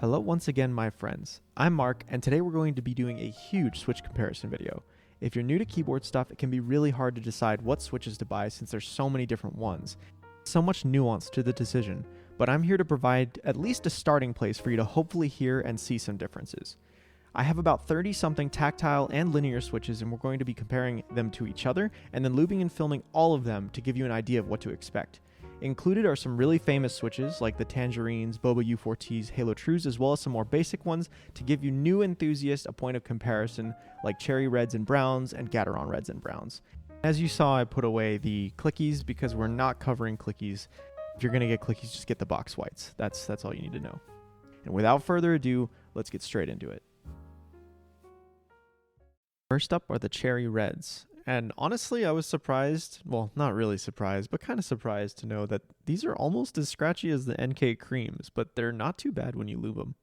Hello once again, my friends. I'm Mark, and today we're going to be doing a huge Switch comparison video. If you're new to keyboard stuff, it can be really hard to decide what switches to buy since there's so many different ones. So much nuance to the decision, but I'm here to provide at least a starting place for you to hopefully hear and see some differences. I have about 30 something tactile and linear switches, and we're going to be comparing them to each other and then looping and filming all of them to give you an idea of what to expect. Included are some really famous switches like the Tangerines, Boba U4Ts, Hako Trues, as well as some more basic ones to give you new enthusiasts a point of comparison like Cherry Reds and Browns and Gateron Reds and Browns. As you saw, I put away the clickies because we're not covering clickies. If you're going to get clickies, just get the box whites. That's all you need to know. And without further ado, let's get straight into it. First up are the Cherry Reds. And honestly, I was surprised, well, not really surprised, but kind of surprised to know that these are almost as scratchy as the NK Creams, but they're not too bad when you lube them.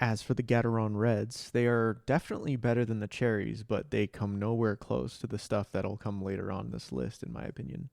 As for the Gateron Reds, they are definitely better than the Cherries, but they come nowhere close to the stuff that'll come later on this list, in my opinion.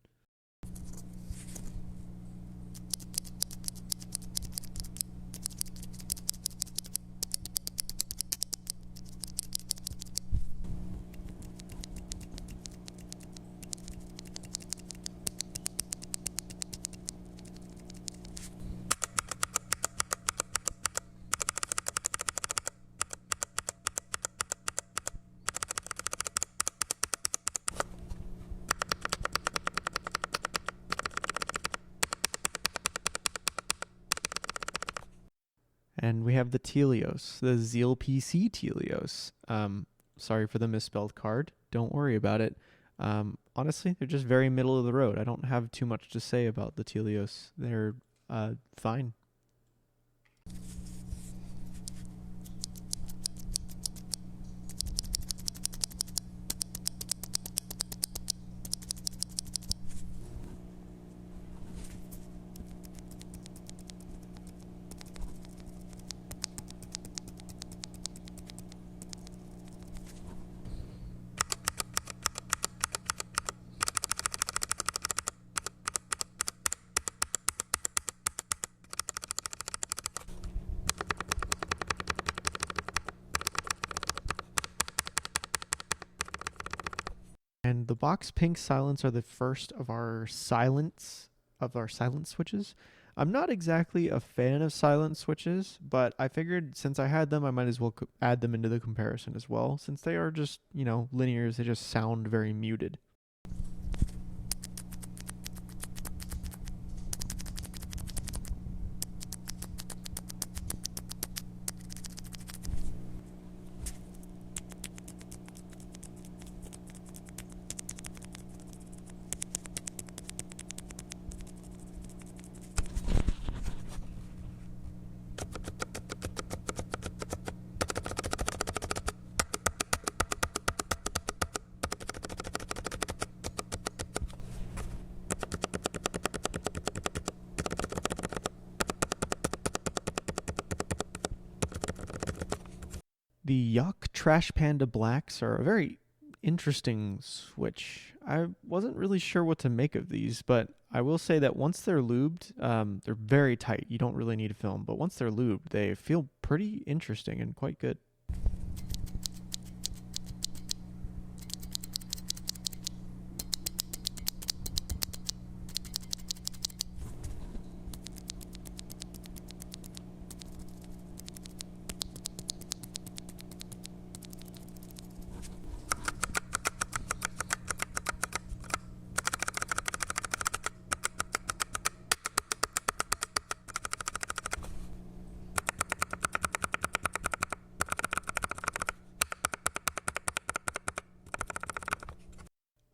And we have the Tealios, the Zeal PC Tealios. Sorry for the misspelled card. Don't worry about it. Honestly, they're just very middle of the road. I don't have too much to say about the Tealios. They're fine. And the box pink silence are the first of our silence switches. I'm not exactly a fan of silent switches, but I figured since I had them, I might as well add them into the comparison as well, since they are just, linears. They just sound very muted. The Yuck Trash Panda Blacks are a very interesting switch. I wasn't really sure what to make of these, but I will say that once they're lubed, they're very tight. You don't really need a film, but once they're lubed, they feel pretty interesting and quite good.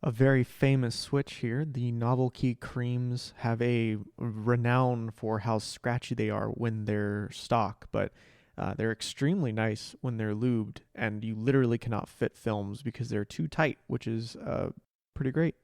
A very famous switch here. The novelty creams have a renown for how scratchy they are when they're stock, but they're extremely nice when they're lubed, and you literally cannot fit films because they're too tight, which is pretty great.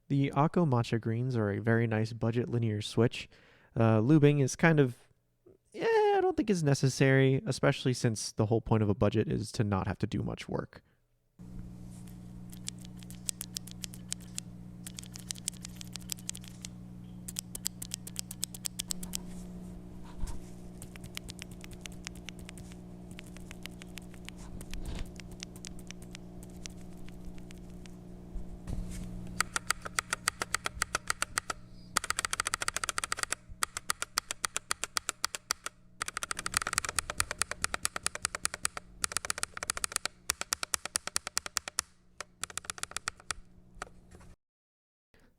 The Akko Matcha greens are a very nice budget linear switch. Lubing is kind of, I don't think is necessary, especially since the whole point of a budget is to not have to do much work.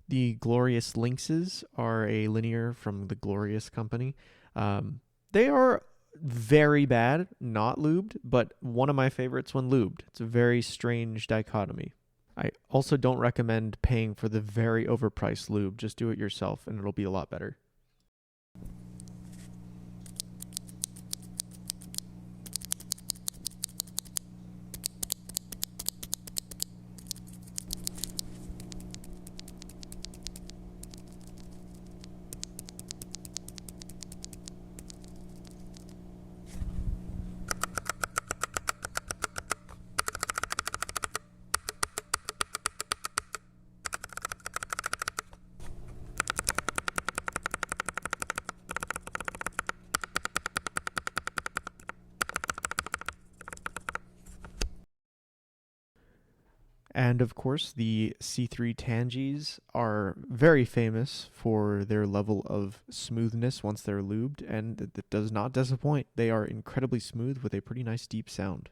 The Glorious Lynxes are a linear from the Glorious company. They are very bad, not lubed, but one of my favorites when lubed. It's a very strange dichotomy. I also don't recommend paying for the very overpriced lube. Just do it yourself and it'll be a lot better. And of course, the C3 Tangies are very famous for their level of smoothness once they're lubed, and it does not disappoint. They are incredibly smooth with a pretty nice deep sound.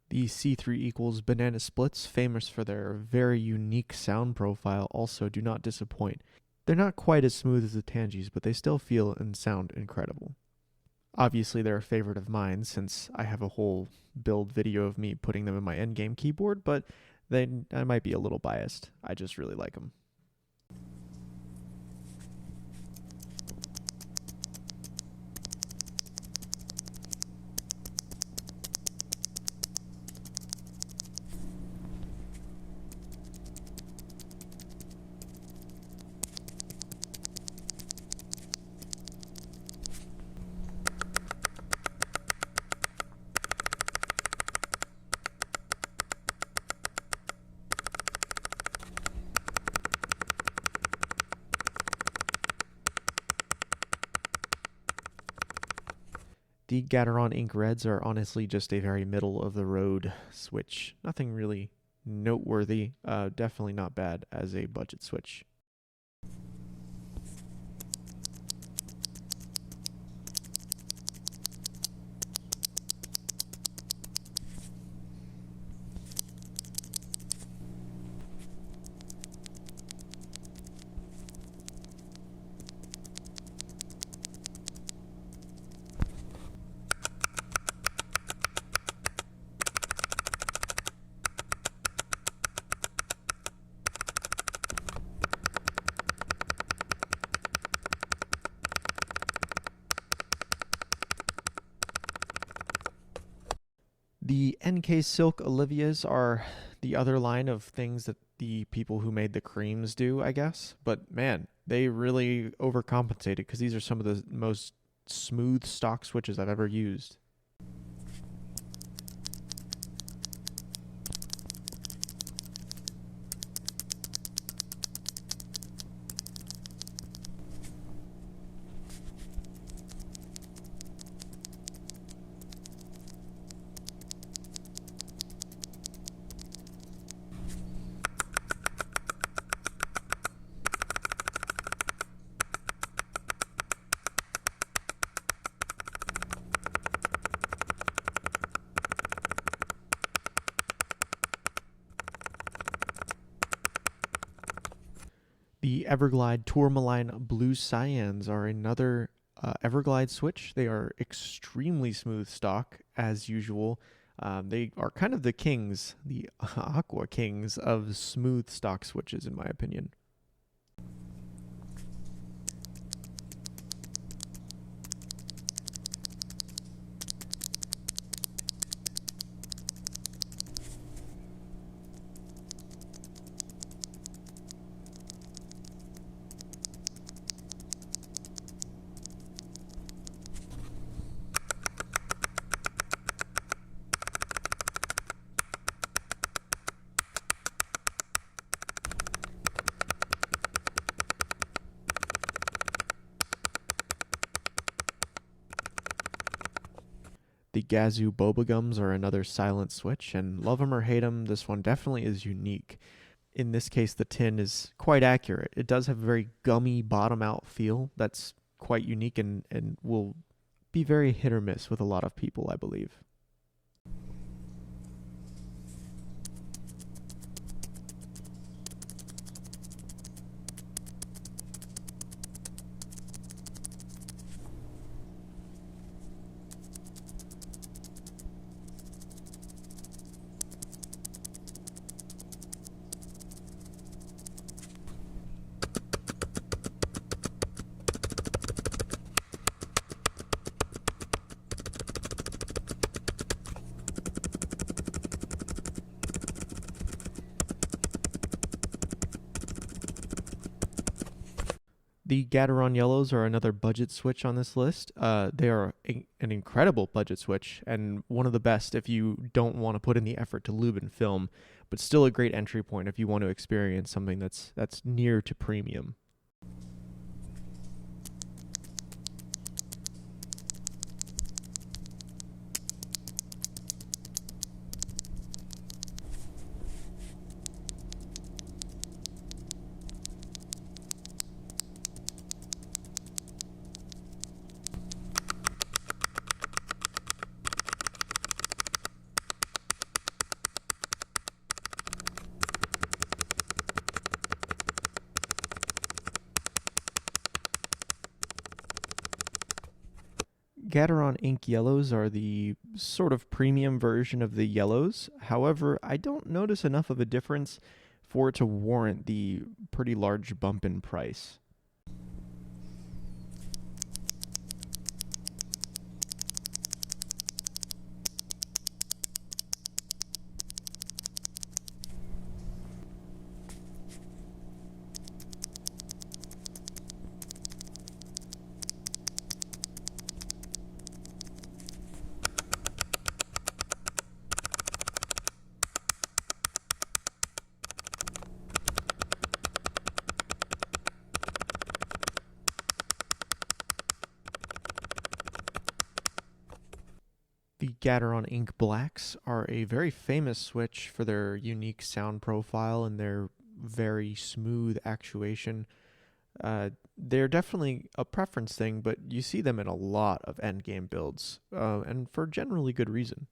The C3 Equalz Banana Splits, famous for their very unique sound profile, also do not disappoint. They're not quite as smooth as the Tangies, but they still feel and sound incredible. Obviously, they're a favorite of mine since I have a whole build video of me putting them in my endgame keyboard, but I might be a little biased. I just really like them. The Gateron Ink Reds are honestly just a very middle-of-the-road switch. Nothing really noteworthy. Definitely not bad as a budget switch. The NK Silk Olivias are the other line of things that the people who made the creams do, I guess. But man, they really overcompensated because these are some of the most smooth stock switches I've ever used. The Everglide Tourmaline Blue Cyans are another Everglide switch. They are extremely smooth stock, as usual. They are kind of the kings, the Aqua kings of smooth stock switches, in my opinion. The Gazzew Bobagums are another silent switch, and love 'em or hate 'em, this one definitely is unique. In this case, the tin is quite accurate. It does have a very gummy bottom out feel that's quite unique and will be very hit or miss with a lot of people, I believe. The Gateron Yellows are another budget switch on this list. They are an incredible budget switch and one of the best if you don't want to put in the effort to lube and film, but still a great entry point if you want to experience something that's near to premium. Gateron Ink Yellows are the sort of premium version of the yellows. However, I don't notice enough of a difference for it to warrant the pretty large bump in price. The Gateron Ink Blacks are a very famous switch for their unique sound profile and their very smooth actuation. They're definitely a preference thing, but you see them in a lot of endgame builds, and for generally good reason.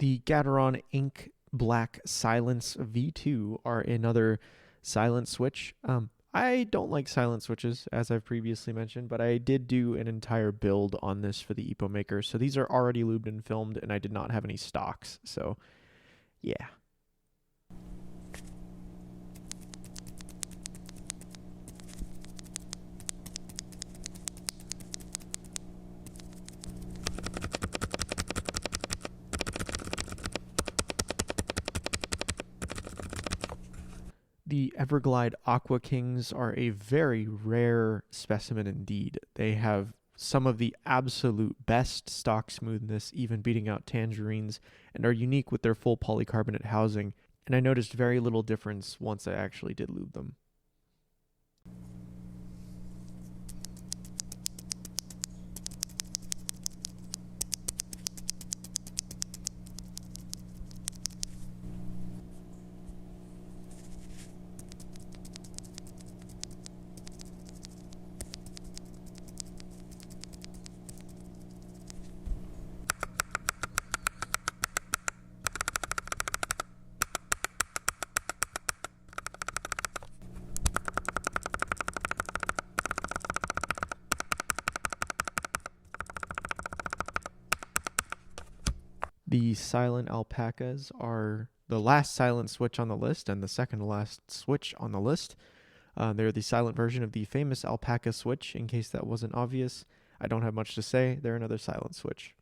The Gateron Ink Black Silence V2 are another silent switch. I don't like silent switches, as I've previously mentioned, but I did do an entire build on this for the Epo Maker. So these are already lubed and filmed, and I did not have any stocks. So, yeah. The Everglide Aqua Kings are a very rare specimen indeed. They have some of the absolute best stock smoothness, even beating out Tangerines, and are unique with their full polycarbonate housing, and I noticed very little difference once I actually did lube them. The silent alpacas are the last silent switch on the list and the second to last switch on the list. They're the silent version of the famous alpaca switch, in case that wasn't obvious. I don't have much to say. They're another silent switch.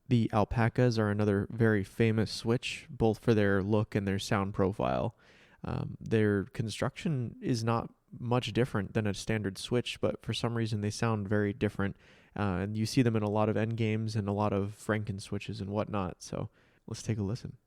The alpacas are another very famous switch, both for their look and their sound profile. Their construction is not much different than a standard switch, but for some reason they sound very different. And you see them in a lot of end games and a lot of Franken switches and whatnot. So let's take a listen.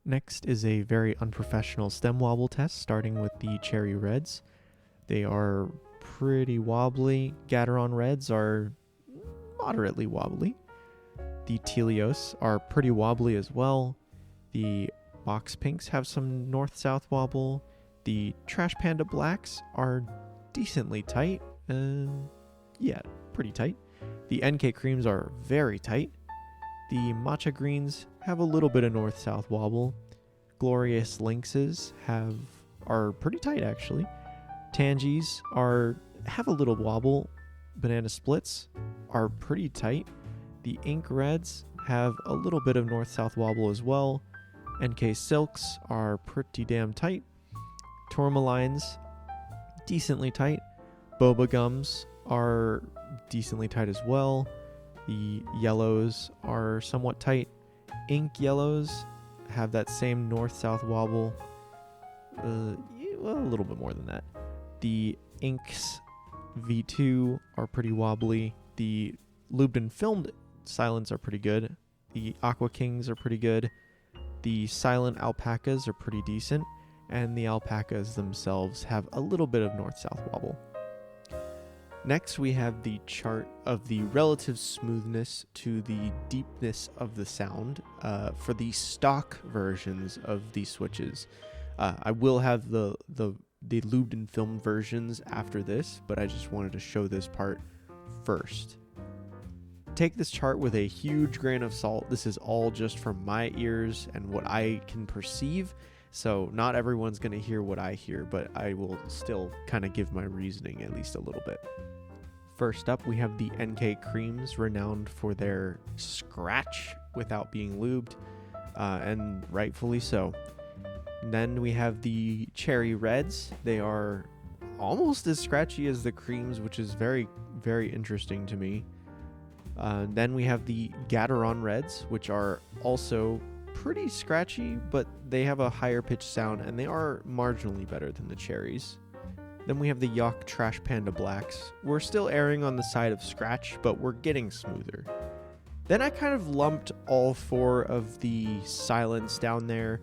Next is a very unprofessional stem wobble test, starting with the Cherry Reds. They are pretty wobbly. Gateron Reds are moderately wobbly. The Tealios are pretty wobbly as well. The Box Pinks have some north-south wobble. The Trash Panda Blacks are decently tight. Yeah, pretty tight. The NK Creams are very tight. The Matcha Greens have a little bit of north-south wobble. Glorious Lynxes are pretty tight actually. Tangies have a little wobble. Banana Splits are pretty tight. The Ink Reds have a little bit of north-south wobble as well. NK Silks are pretty damn tight. Tourmalines, decently tight. Bobagums are decently tight as well. The Yellows are somewhat tight. Ink Yellows have that same north-south wobble. Well, a little bit more than that. The Inks V2 are pretty wobbly. The lubed and filmed silents are pretty good. The Aqua Kings are pretty good. The silent alpacas are pretty decent. And the alpacas themselves have a little bit of north-south wobble. Next, we have the chart of the relative smoothness to the deepness of the sound for the stock versions of these switches. I will have the lubed and filmed versions after this, but I just wanted to show this part first. take this chart with a huge grain of salt. This is all just from my ears and what I can perceive. So not everyone's going to hear what I hear, but I will still kind of give my reasoning at least a little bit. First up, we have the NK creams, renowned for their scratch without being lubed, and rightfully so. Then we have the cherry reds. They are almost as scratchy as the creams, which is very, very interesting to me. Then we have the Gateron reds, which are also pretty scratchy, but they have a higher pitched sound and they are marginally better than the cherries. Then we have the Yacht Trash Panda blacks. We're still erring on the side of scratch, but we're getting smoother. Then I kind of lumped all four of the silence down there.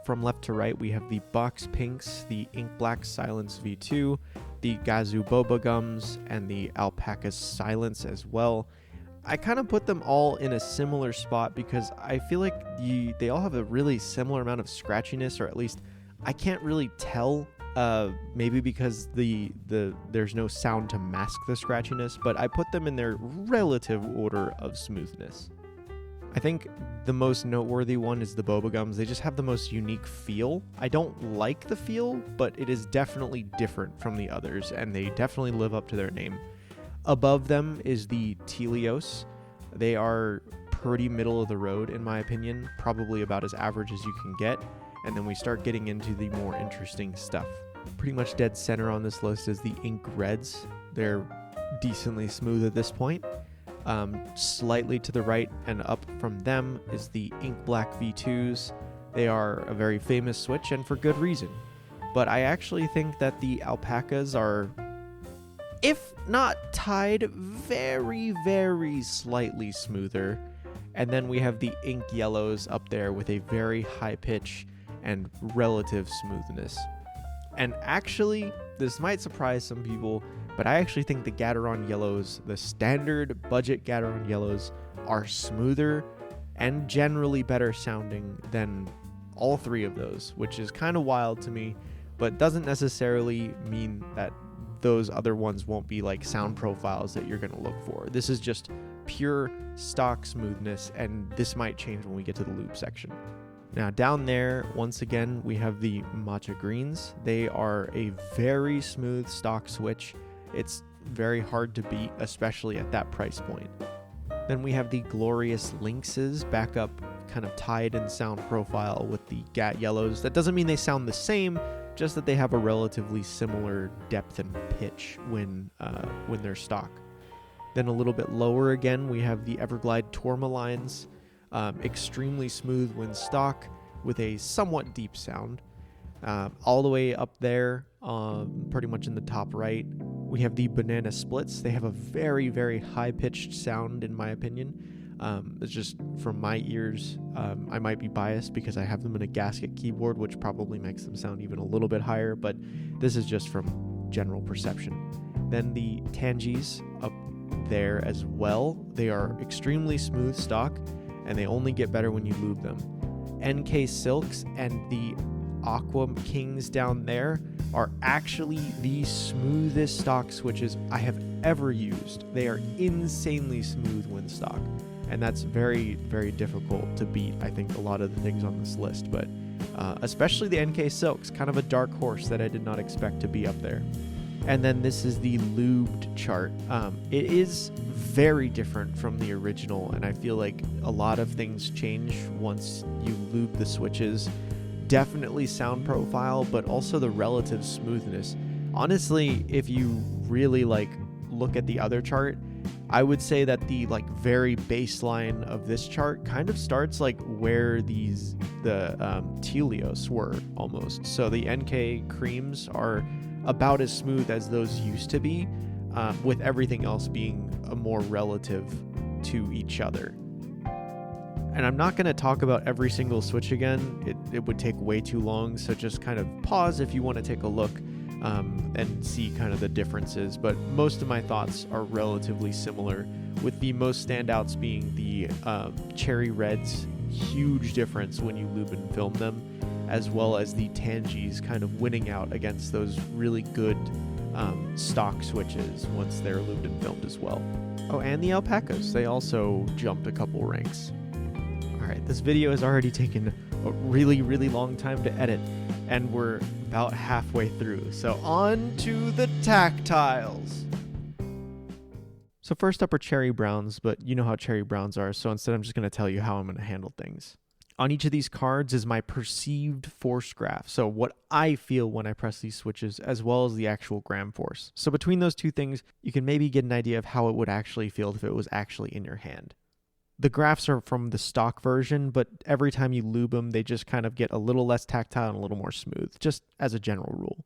From left to right, we have the Box Pinks, the Ink Black Silence V2, the Gazzew Bobagums, and the Alpacas Silence as well. I kind of put them all in a similar spot because I feel like they all have a really similar amount of scratchiness, or at least I can't really tell. Maybe because there's no sound to mask the scratchiness, but I put them in their relative order of smoothness. I think the most noteworthy one is the Bobagums. They just have the most unique feel. I don't like the feel, but it is definitely different from the others, and they definitely live up to their name. Above them is the Tealios. They are pretty middle of the road in my opinion, probably about as average as you can get, and then we start getting into the more interesting stuff. Pretty much dead center on this list is the Ink Reds. They're decently smooth at this point. Slightly to the right and up from them is the Ink Black V2s. They are a very famous switch, and for good reason. But I actually think that the Alpacas are, if not tied, very, very slightly smoother. And then we have the Ink Yellows up there with a very high pitch and relative smoothness. And actually, this might surprise some people, but I actually think the Gateron Yellows, the standard budget Gateron Yellows, are smoother and generally better sounding than all three of those, which is kind of wild to me, but doesn't necessarily mean that those other ones won't be like sound profiles that you're going to look for. This is just pure stock smoothness, and this might change when we get to the lube section. Now down there, once again, we have the Matcha Greens. They are a very smooth stock switch. It's very hard to beat, especially at that price point. Then we have the glorious Lynxes, back up kind of tied in sound profile with the Gateron Yellows. That doesn't mean they sound the same, just that they have a relatively similar depth and pitch when they're stock. Then a little bit lower again, we have the Everglide Tourmalines. Extremely smooth when stock with a somewhat deep sound. All the way up there, pretty much in the top right, we have the Banana Splits. They have a very, very high-pitched sound, in my opinion. It's just from my ears. I might be biased because I have them in a gasket keyboard, which probably makes them sound even a little bit higher, but this is just from general perception. Then the Tangies up there as well. They are extremely smooth stock, and they only get better when you lube them. NK Silks and the Aqua Kings down there are actually the smoothest stock switches I have ever used. They are insanely smooth when stock, and that's very, very difficult to beat, I think, a lot of the things on this list, but especially the NK Silks, kind of a dark horse that I did not expect to be up there. And then this is the lubed chart. It is very different from the original, and I feel like a lot of things change once you lube the switches. Definitely sound profile, but also the relative smoothness. Honestly, if you really look at the other chart, I would say that the very baseline of this chart kind of starts where the Tealios were almost. So the NK creams are about as smooth as those used to be, with everything else being more relative to each other. And I'm not going to talk about every single switch again. It would take way too long, so just kind of pause if you want to take a look and see kind of the differences. But most of my thoughts are relatively similar, with the most standouts being the Cherry Reds, huge difference when you lube and film them, as well as the Tangies kind of winning out against those really good stock switches once they're lubed and filmed as well. Oh, and the Alpacas, they also jumped a couple ranks. Alright, this video has already taken a really long time to edit, and we're about halfway through, so on to the Tactiles! So first up are cherry browns, but you know how cherry browns are, so instead I'm just going to tell you how I'm going to handle things. On each of these cards is my perceived force graph, so what I feel when I press these switches, as well as the actual gram force. So between those two things, you can maybe get an idea of how it would actually feel if it was actually in your hand. The graphs are from the stock version, but every time you lube them, they just kind of get a little less tactile and a little more smooth, just as a general rule.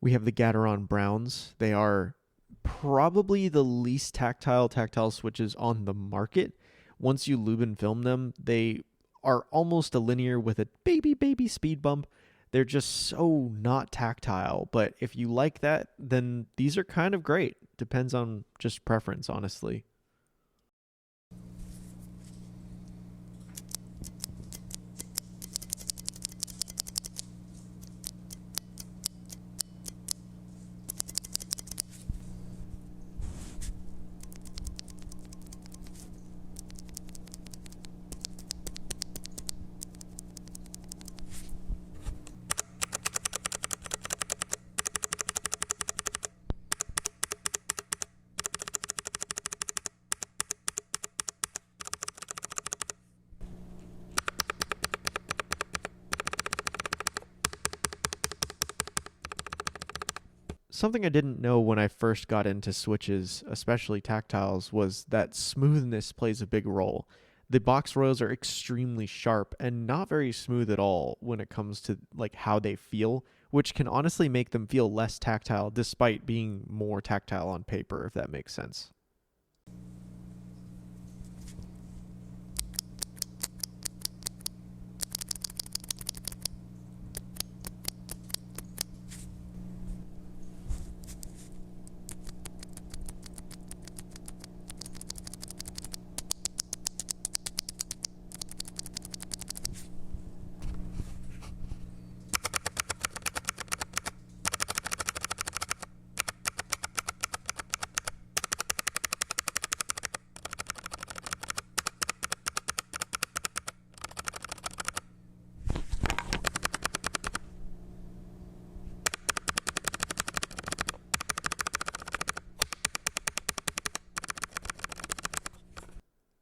We have the Gateron Browns. They are probably the least tactile switches on the market. Once you lube and film them, they are almost a linear with a baby speed bump. They're just so not tactile, but if you like that, then these are kind of great. Depends on just preference, honestly. Something I didn't know when I first got into switches, especially tactiles, was that smoothness plays a big role. The box rows are extremely sharp and not very smooth at all when it comes to like how they feel, which can honestly make them feel less tactile despite being more tactile on paper, if that makes sense.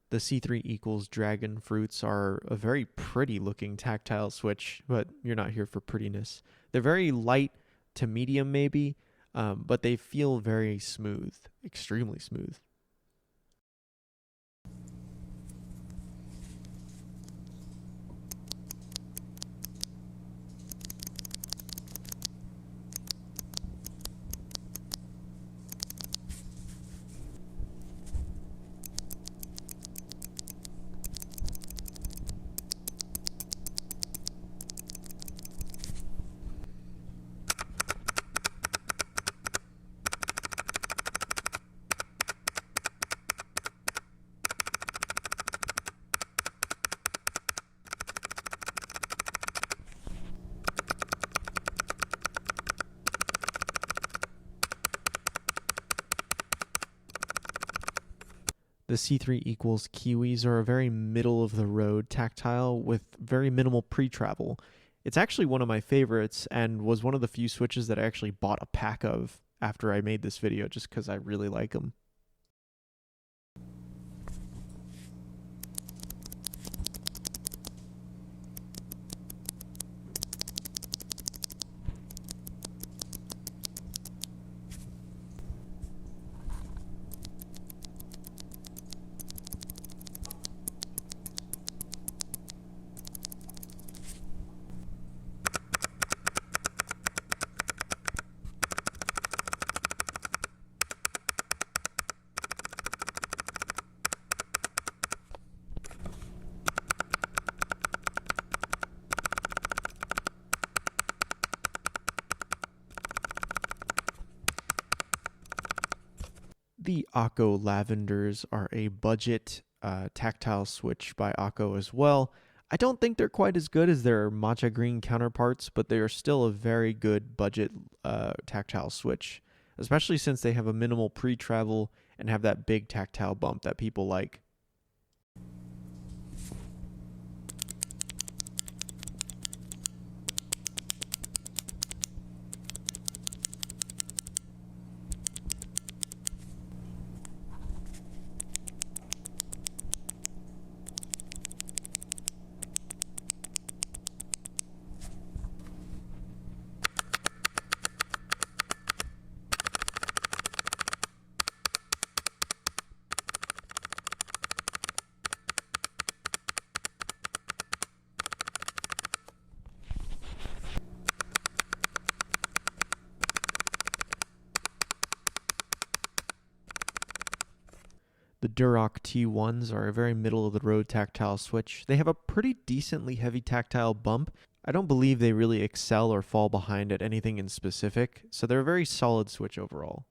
The C3 Equalz Dragon Fruits are a very pretty looking tactile switch, but you're not here for prettiness. They're very light to medium maybe, but they feel very smooth, extremely smooth. The C3 Equalz Kiwis are a very middle-of-the-road tactile with very minimal pre-travel. It's actually one of my favorites and was one of the few switches that I actually bought a pack of after I made this video just because I really like them. The Akko Lavenders are a budget tactile switch by Akko as well. I don't think they're quite as good as their Matcha Green counterparts, but they are still a very good budget tactile switch, especially since they have a minimal pre-travel and have that big tactile bump that people like. The Durock T1s are a very middle-of-the-road tactile switch. They have a pretty decently heavy tactile bump. I don't believe they really excel or fall behind at anything in specific, so they're a very solid switch overall.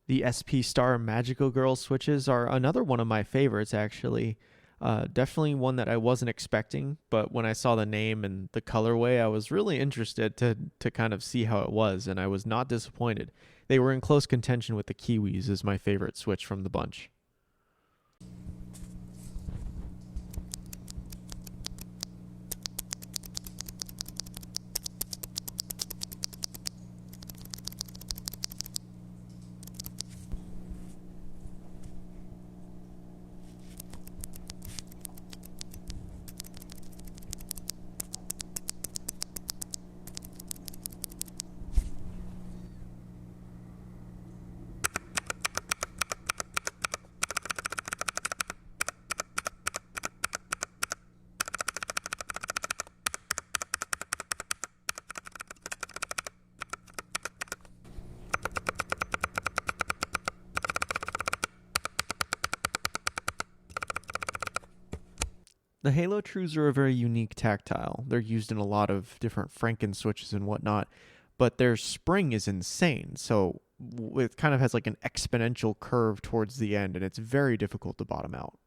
The SP Star Magical Girl switches are another one of my favorites, actually. Definitely one that I wasn't expecting, but when I saw the name and the colorway, I was really interested to kind of see how it was, and I was not disappointed. They were in close contention with the Kiwis as my favorite switch from the bunch. The Halo Trues are a very unique tactile. They're used in a lot of different Franken switches and whatnot, but their spring is insane. So it kind of has like an exponential curve towards the end, and it's very difficult to bottom out.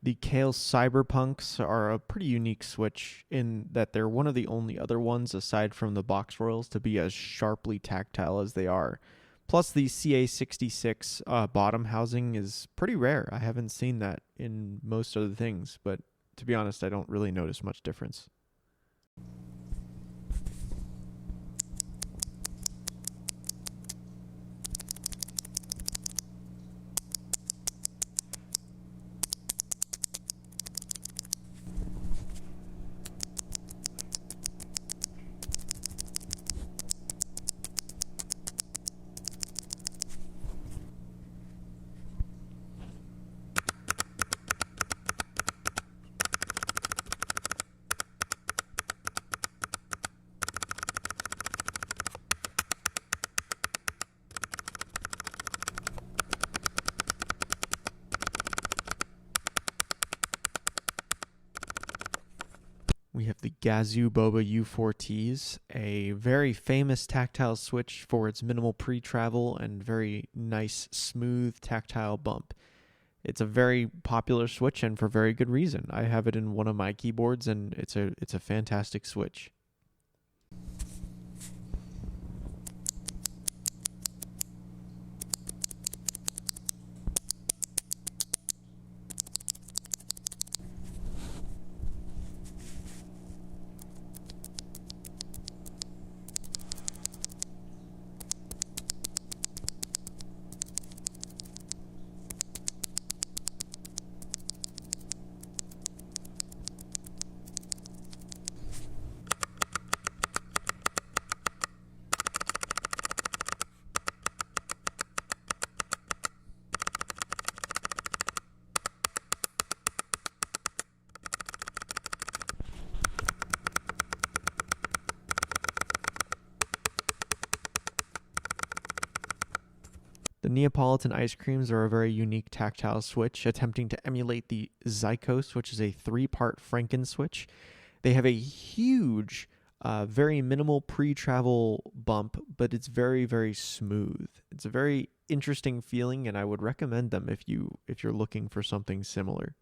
The Kailh Cyberpunks are a pretty unique switch in that they're one of the only other ones aside from the box royals to be as sharply tactile as they are. Plus, the CA66 bottom housing is pretty rare. I haven't seen that in most other things, but to be honest, I don't really notice much difference. we have the Gazzew Boba U4Ts, a very famous tactile switch for its minimal pre-travel and very nice, smooth tactile bump. It's a very popular switch and for very good reason. I have it in one of my keyboards and it's a fantastic switch. The Neapolitan Ice Creams are a very unique tactile switch, attempting to emulate the Zealios, which is a 3-part Franken switch. They have a huge, very minimal pre-travel bump, but it's very, very smooth. It's a very interesting feeling, and I would recommend them if you're looking for something similar.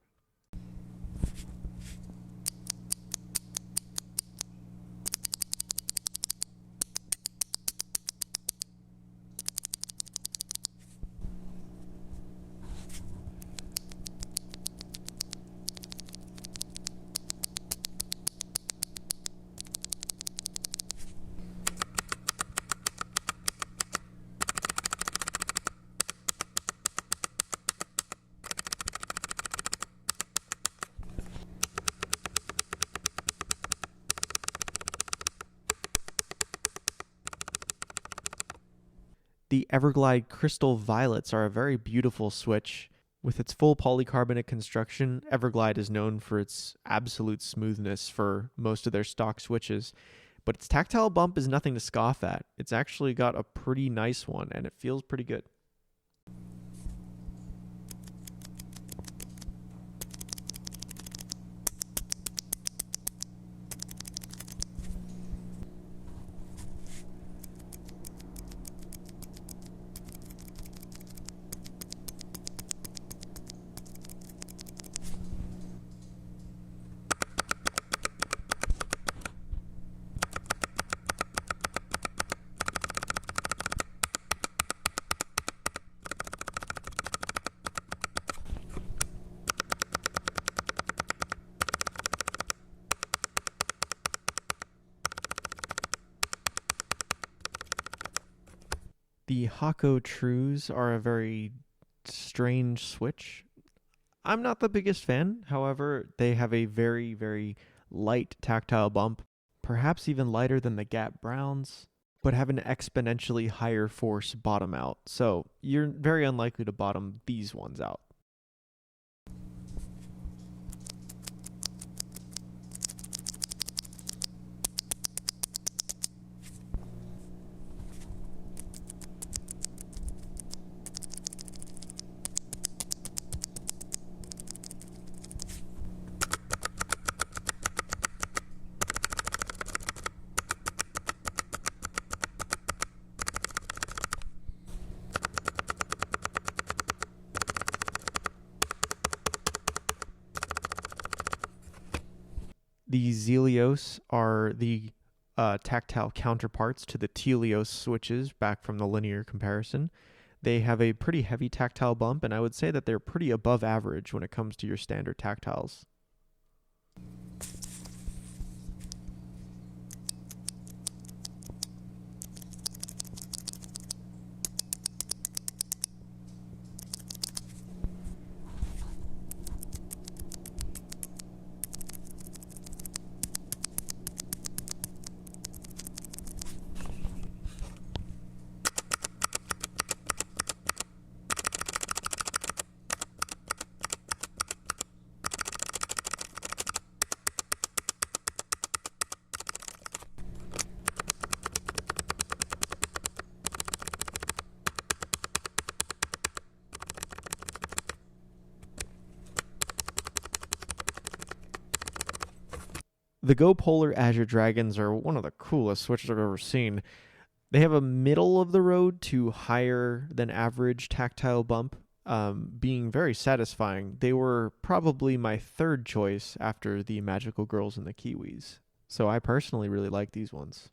The Everglide Crystal Violets are a very beautiful switch. With its full polycarbonate construction, Everglide is known for its absolute smoothness for most of their stock switches, but its tactile bump is nothing to scoff at. It's actually got a pretty nice one, and it feels pretty good. The Hako Trues are a very strange switch. I'm not the biggest fan, however, they have a very, very light tactile bump, perhaps even lighter than the Gateron Browns, but have an exponentially higher force bottom out, so you're very unlikely to bottom these ones out. The Zealios are the tactile counterparts to the Tealios switches back from the linear comparison. They have a pretty heavy tactile bump, and I would say that they're pretty above average when it comes to your standard tactiles. The Go Polar Azure Dragons are one of the coolest switches I've ever seen. They have a middle of the road to higher than average tactile bump, being very satisfying. They were probably my third choice after the Magical Girls and the Kiwis. So I personally really like these ones.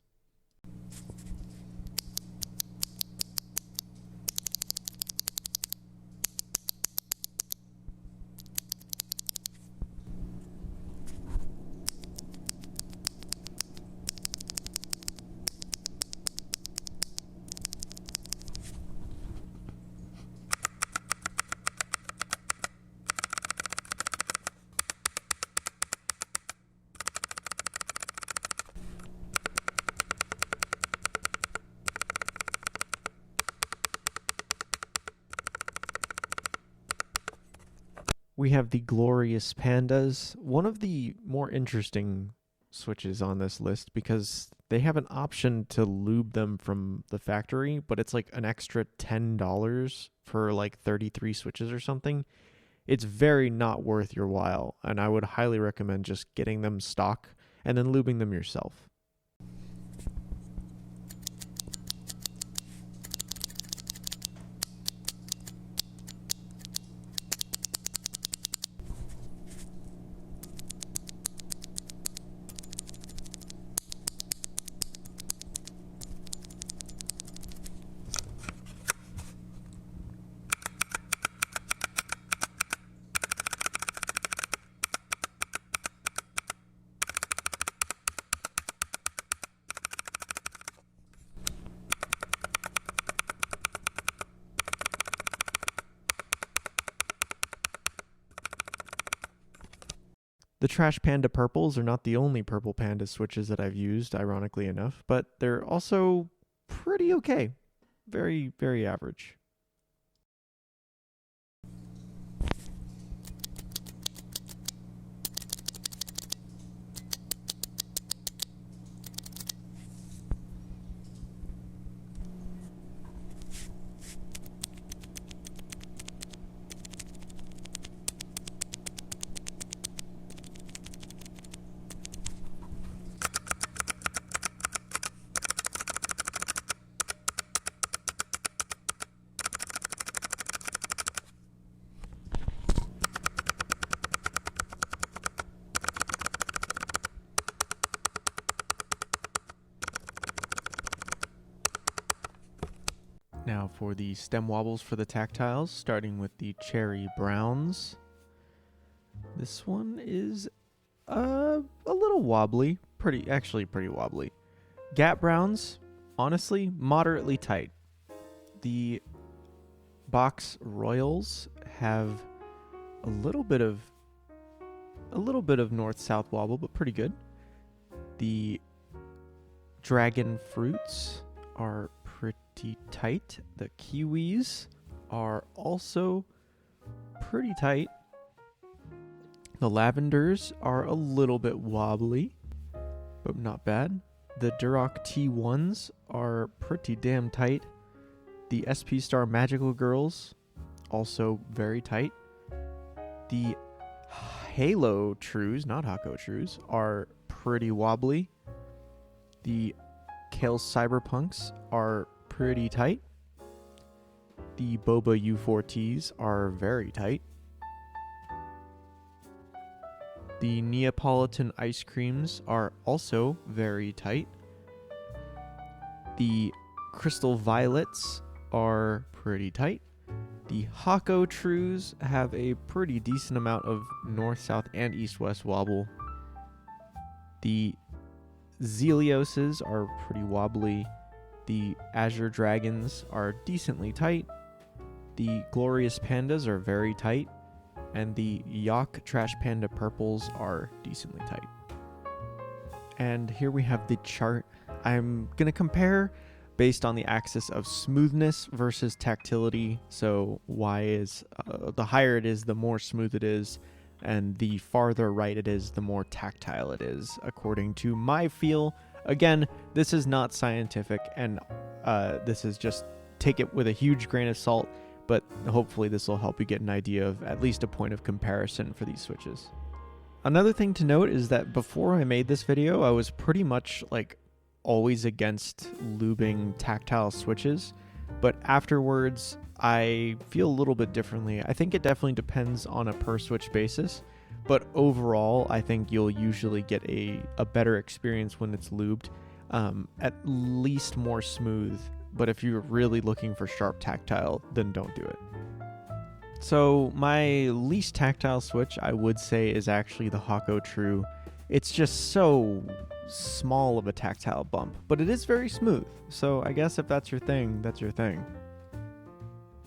We have the Glorious Pandas, one of the more interesting switches on this list because they have an option to lube them from the factory, but it's like an extra $10 for like 33 switches or something. It's very not worth your while, and I would highly recommend just getting them stock and then lubing them yourself. The Trash Panda purples are not the only purple panda switches that I've used, ironically enough, but they're also pretty okay. Very, very average. Now for the stem wobbles for the Tactiles, starting with the Cherry Browns. This one is a little wobbly, actually pretty wobbly. Gat Browns, honestly, moderately tight. The Box Royals have a little bit of north-south wobble, but pretty good. The Dragon Fruits are pretty tight. The Kiwis are also pretty tight. The Lavenders are a little bit wobbly, but not bad. The Durock T1s are pretty damn tight. The SP Star Magical Girls, also very tight. The Halo Trues, not Hako Trues, are pretty wobbly. The Kailh Cyberpunks are pretty tight. The Boba U4Ts are very tight. The Neapolitan Ice Creams are also very tight. The Crystal Violets are pretty tight. The Hako Trues have a pretty decent amount of north, south, and east-west wobble. The Zealioses are pretty wobbly. The Azure Dragons are decently tight. The Glorious Pandas are very tight. And the Yak Trash Panda Purples are decently tight. And here we have the chart. I'm going to compare based on the axis of smoothness versus tactility. So Y is, the higher it is, the more smooth it is. And the farther right it is, the more tactile it is, according to my feel. Again, this is not scientific, and this is just take it with a huge grain of salt. But hopefully this will help you get an idea of at least a point of comparison for these switches. Another thing to note is that before I made this video, I was pretty much like always against lubing tactile switches, but afterwards I feel a little bit differently. I think it definitely depends on a per switch basis, but overall I think you'll usually get a better experience when it's lubed, at least more smooth. But if you're really looking for sharp tactile, then don't do it. So my least tactile switch, I would say, is actually the Hako True. It's just so small of a tactile bump, but it is very smooth. So I guess if that's your thing, that's your thing.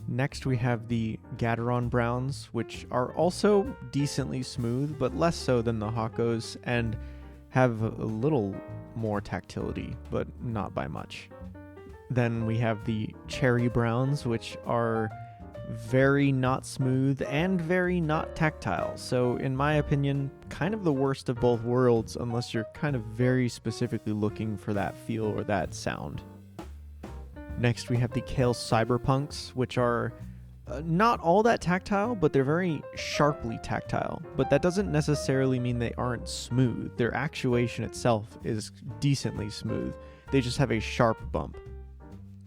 Next we have the Gateron Browns, which are also decently smooth, but less so than the Hakos, and have a little more tactility, but not by much. Then we have the Cherry Browns, which are very not smooth and very not tactile. So in my opinion, kind of the worst of both worlds, unless you're kind of very specifically looking for that feel or that sound. Next we have the Kailh Cyberpunks, which are not all that tactile, but they're very sharply tactile. But that doesn't necessarily mean they aren't smooth. Their actuation itself is decently smooth. They just have a sharp bump.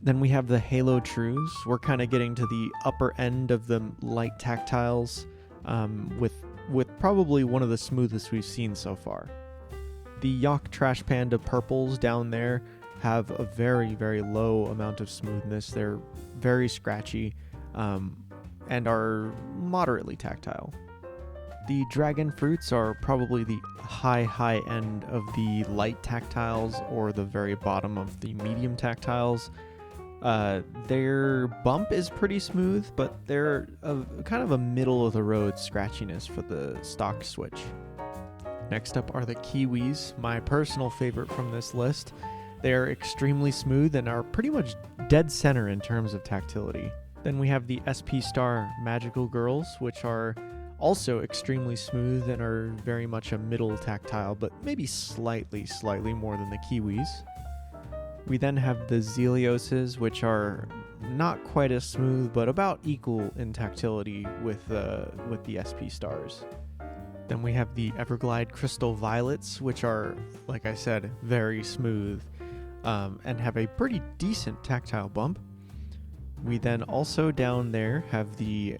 Then we have the Halo Trues. We're kind of getting to the upper end of the light tactiles, with probably one of the smoothest we've seen so far. The Yacht Trash Panda Purples down there have a very, very low amount of smoothness. They're very scratchy, and are moderately tactile. The Dragon Fruits are probably the high end of the light tactiles, or the very bottom of the medium tactiles. Their bump is pretty smooth, but they're kind of a middle of the road scratchiness for the stock switch. Next up are the Kiwis, my personal favorite from this list. They're extremely smooth and are pretty much dead center in terms of tactility. Then we have the SP Star Magical Girls, which are also extremely smooth and are very much a middle tactile, but maybe slightly more than the Kiwis. We then have the Zealioses, which are not quite as smooth, but about equal in tactility with the SP Stars. Then we have the Everglide Crystal Violets, which are, like I said, very smooth, and have a pretty decent tactile bump. We then also down there have the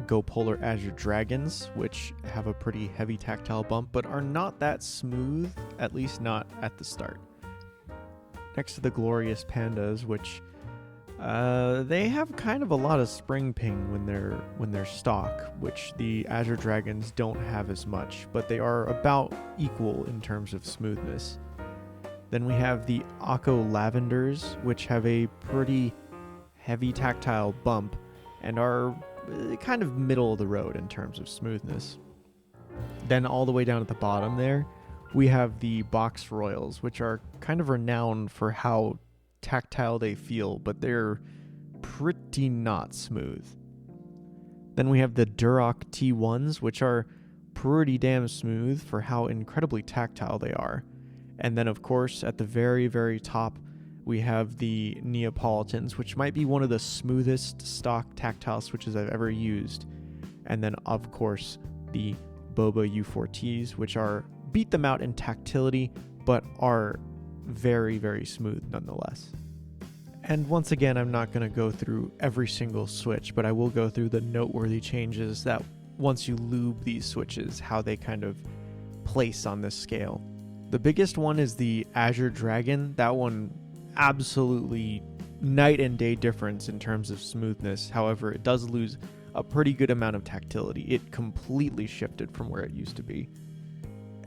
Go Polar Azure Dragons, which have a pretty heavy tactile bump, but are not that smooth, at least not at the start. Next to the Glorious Pandas, which they have kind of a lot of spring ping when they're stock, which the Azure Dragons don't have as much, but they are about equal in terms of smoothness. Then we have the Akko Lavenders, which have a pretty heavy tactile bump and are kind of middle of the road in terms of smoothness. Then all the way down at the bottom there, we have the Box Royals, which are kind of renowned for how tactile they feel, but they're pretty not smooth. Then we have the Durock T1s, which are pretty damn smooth for how incredibly tactile they are. And then, of course, at the very, very top, we have the Neapolitans, which might be one of the smoothest stock tactile switches I've ever used. And then, of course, the Boba U4Ts, which beat them out in tactility, but are very, very smooth nonetheless. And once again, I'm not going to go through every single switch, but I will go through the noteworthy changes that once you lube these switches, how they kind of place on this scale. The biggest one is the Azure Dragon. That one, absolutely night and day difference in terms of smoothness. However, it does lose a pretty good amount of tactility. It completely shifted from where it used to be.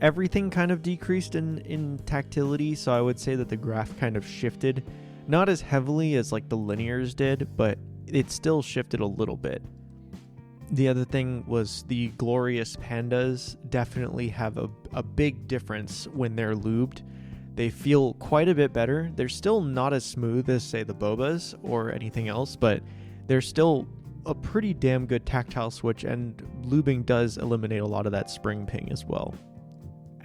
Everything kind of decreased in tactility, so I would say that the graph kind of shifted. Not as heavily as like the linears did, but it still shifted a little bit. The other thing was the Glorious Pandas definitely have a big difference when they're lubed. They feel quite a bit better. They're still not as smooth as, say, the Bobas or anything else, but they're still a pretty damn good tactile switch, and lubing does eliminate a lot of that spring ping as well.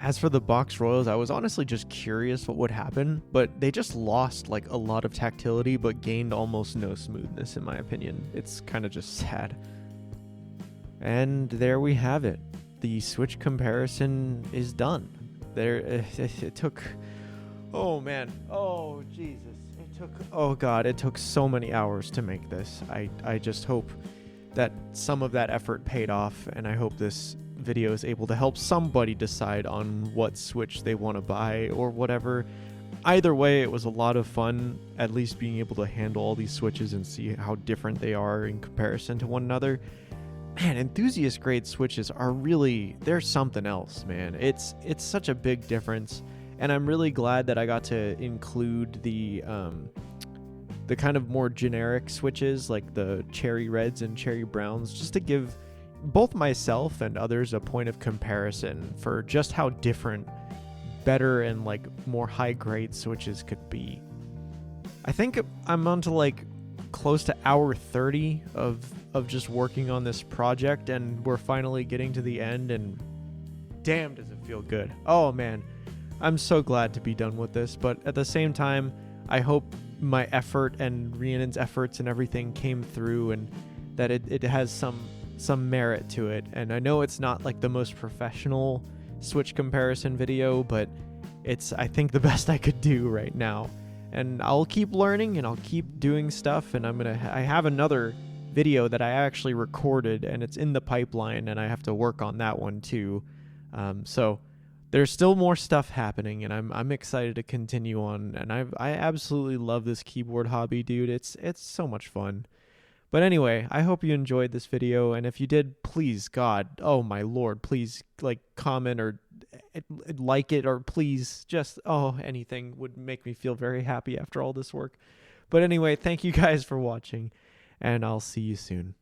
As for the Box Royals, I was honestly just curious what would happen, but they just lost like a lot of tactility but gained almost no smoothness in my opinion. It's kind of just sad. And there we have it. the Switch comparison is done. It took, oh man, oh Jesus, it took so many hours to make this. I just hope that some of that effort paid off, and I hope this video is able to help somebody decide on what Switch they want to buy or whatever. Either way, it was a lot of fun, at least being able to handle all these Switches and see how different they are in comparison to one another. Man, enthusiast grade Switches are really, they're something else, man. It's such a big difference, and I'm really glad that I got to include the kind of more generic Switches like the cherry reds and cherry browns, just to give both myself and others a point of comparison for just how different better and like more high grade Switches could be. I think I'm on to like close to hour 30 of just working on this project, and we're finally getting to the end, and damn does it feel good. Oh man, I'm so glad to be done with this, but at the same time I hope my effort and Rhiannon's efforts and everything came through, and that it has some merit to it. And I know it's not like the most professional Switch comparison video, but it's, I think, the best I could do right now. And I'll keep learning and I'll keep doing stuff, and I have another video that I actually recorded and it's in the pipeline, and I have to work on that one too. So there's still more stuff happening, and I'm excited to continue on, and I absolutely love this keyboard hobby, dude. It's so much fun. But anyway, I hope you enjoyed this video, and if you did, please, God, oh my Lord, please like comment or like it, or please just, anything would make me feel very happy after all this work. But anyway, thank you guys for watching, and I'll see you soon.